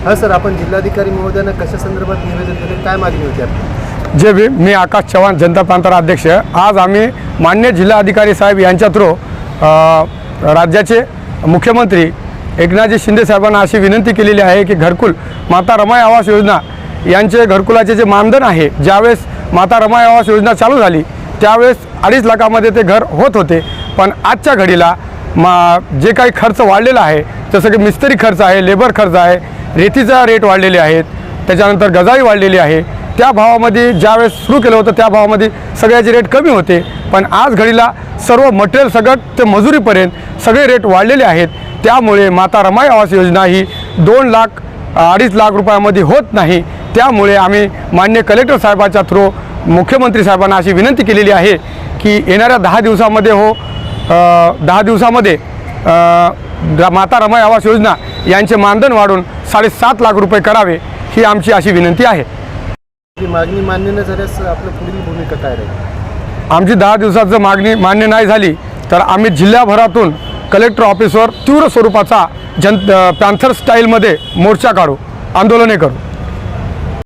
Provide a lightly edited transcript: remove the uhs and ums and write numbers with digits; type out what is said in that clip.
हां सर, आपण जिल्हाधिकारी महोदयांना कशा संदर्भात निवेदन दिले, काय मागणी होती आपली? मी आकाश चव्हाण, जनता प्रांत अध्यक्ष। आज आम्ही माननीय जिल्हाधिकारी साहेब यांच्या थ्रू राज्याचे मुख्यमंत्री एकनाथजी शिंदे साहेबांना अशी विनंती केलेली आहे की घरकुल माता रमाई आवास योजना यांचे घरकुलाचे जे मानधन आहे, ज्यावेळेस माता रमाई आवास योजना चालू झाली त्यावेळेस 2.5 लाखामध्ये ते घर होत होते, पण आजच्या घडीला जे काही खर्च वाढलेला आहे, जसं की मिस्त्री खर्च आहे, लेबर खर्च आहे, रेतीचा रेट वाढलेले आहेत, त्याच्यानंतर गजाई वाढलेली आहे। त्या भावामध्ये ज्यावेळेस सुरू केलं होतं त्या भावामध्ये सगळ्याचे रेट कमी होते, पण आज घडीला सर्व मटेरियल सगळं ते मजुरीपर्यंत सगळे रेट वाढलेले आहेत। त्यामुळे माता रमाई आवास योजना ही 2 लाख 2.5 लाख रुपयामध्ये होत नाही। त्यामुळे आम्ही माननीय कलेक्टर साहेबांच्या थ्रू मुख्यमंत्री साहेबांना अशी विनंती केलेली आहे की येणाऱ्या 10 दिवसामध्ये 10 दिवसामध्ये माता रमाई आवास योजना यांचे मानधन वाढून 7.5 लाख रुपये करावे, ही आमची अशी विनंती आहे। ही मागणी मान्य न झाल्यास आपलं पुढील भूमिका काय राहील? आमची 10 दिवसाचं मागणी मान्य नाही झाली तर आम्ही जिल्ह्याभरातून कलेक्टर ऑफिसवर तीव्र स्वरूपाचा पॅन्थर स्टाईलमध्ये मोर्चा काढू, आंदोलने करू।